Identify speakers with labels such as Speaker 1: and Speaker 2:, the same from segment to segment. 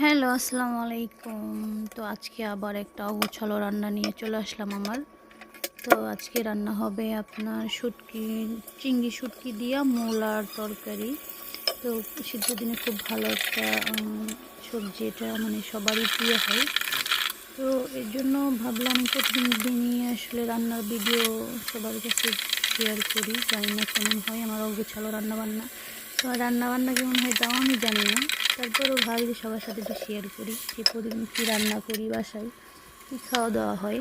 Speaker 1: Hello, আসসালামু আলাইকুম। তো আজকে আবার একটা অগোছালো রান্না নিয়ে চলে আসলাম আমার। তো আজকে রান্না হবে আপনার চিংড়ি শুটকি দিয়া মূলার তরকারি। তো শীতের দিনে খুব ভালো একটা সবজি, এটা মানে সবারই প্রিয় হয়। তো এর জন্য ভাবলাম প্রতিদিনই আসলে রান্নার ভিডিও সবার কাছে শেয়ার করি। জানি না কেমন হয় আমার অগোছালো রান্নাবান্না। তো রান্নাবান্না কেমন হয় তাও আমি জানি না। তারপরেও ভাবি যে সবার সাথে একটু শেয়ার করি যে প্রতিদিন কী রান্না করি, বাসায় কী খাওয়া দাওয়া হয়।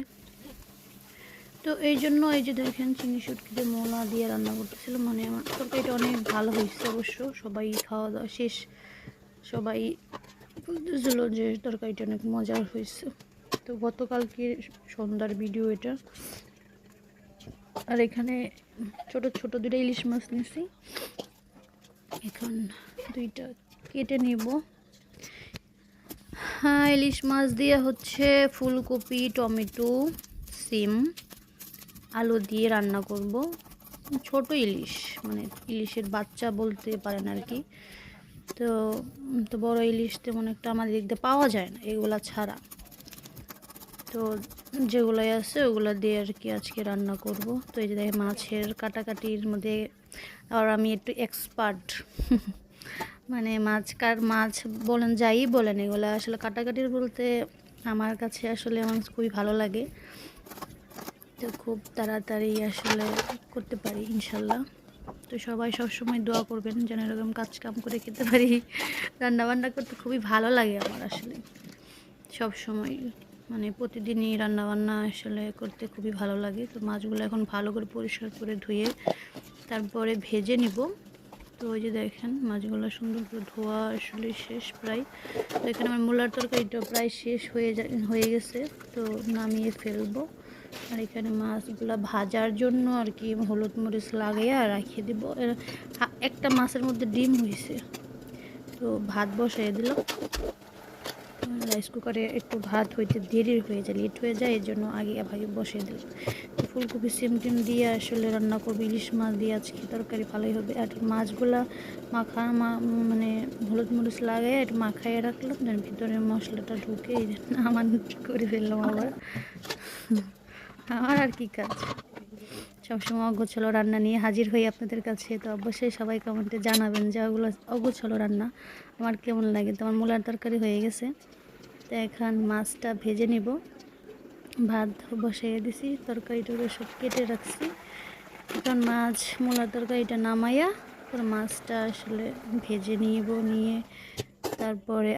Speaker 1: তো এই জন্য এই যে দেখেন চিংড়ি শুটকিতে মোলা দিয়ে রান্না করতেছিলাম, মানে আমার তরকারিটা অনেক ভালো হয়েছে অবশ্য। সবাই খাওয়া দাওয়া শেষ, সবাই বলতেছিল যে তরকারিটা অনেক মজার হয়েছে। তো গতকালকে সন্ধ্যার ভিডিও এটা। আর এখানে ছোট ছোট দুটো ইলিশ মাছ নিয়েছি, এখন দুইটা কেটে নিব। হ্যাঁ, ইলিশ মাছ দিয়ে হচ্ছে ফুলকপি, টমেটো, সিম, আলু দিয়ে রান্না করব। ছোট ইলিশ, মানে ইলিশের বাচ্চা বলতে পারেন আর কি। তো তো বড় ইলিশ তেমন একটা আমাদের দিক দিয়ে পাওয়া যায় না, এগুলা ছাড়া। তো যেগুলোই আছে ওগুলো দিয়ে আর কি আজকে রান্না করব। তো এই যে দেখে মাছের কাটাকাটির মধ্যে আর আমি একটু এক্সপার্ট। মানে মাছ বলেন যাই বলেন, এগুলো আসলে কাটাকাটির বলতে আমার কাছে আসলে আমার খুবই ভালো লাগে। তো খুব তাড়াতাড়ি আসলে করতে পারি ইনশাল্লাহ। তো সবাই সবসময় দোয়া করবেন যেন এরকম কাজ কাম করে খেতে পারি। রান্নাবান্না করতে খুবই ভালো লাগে আমার আসলে, সব সময়, মানে প্রতিদিনই রান্নাবান্না আসলে করতে খুবই ভালো লাগে। তো মাছগুলো এখন ভালো করে পরিষ্কার করে ধুয়ে তারপরে ভেজে নিব। তো ওই যে দেখেন মাছগুলো সুন্দর করে ধোয়া আসলে শেষ প্রায়। তো এখানে আমার মূলার তরকারিটা প্রায় শেষ হয়ে গেছে, তো নামিয়ে ফেলবো। আর এখানে মাছগুলো ভাজার জন্য আর কি হলুদ মরিচ লাগাইয়া রাখিয়ে দিব। একটা মাছের মধ্যে ডিম হয়েছে, তো ভাত বসাই দিলাম। রাইস কুকারে একটু ভাত হইতে দেরি হয়ে যায়, লেট হয়ে যায়, এর জন্য আগে ভাগে বসিয়ে দিলাম। তো ফুলকপি সিম টিম দিয়ে আসলে রান্না করবো, ইলিশ মাছ দিয়ে আজকে তরকারি ভালোই হবে। আর মাছগুলা মানে হলুদ মরিচ লাগাই একটু মাখাইয়ে রাখলাম, যেন ভিতরে মশলাটা ঢুকে আমার করে ফেললাম আবার। আমার আর কি কাজ, সবসময় অগোছালো রান্না নিয়ে হাজির হই আপনাদের কাছে। তো অবশ্যই সবাই কমেন্টে জানাবেন যে ওগুলো অগোছালো রান্না আমার কেমন লাগে। তো আমার মূলার তরকারি হয়ে গেছে, তো এখন মাছটা ভেজে নিব। ভাত বসিয়ে দিছি, তরকারিটা সব কেটে রাখছি। এখন মূলার তরকারিটা নামাইয়া তারপর মাছটা আসলে ভেজে নিব, নিয়ে তারপরে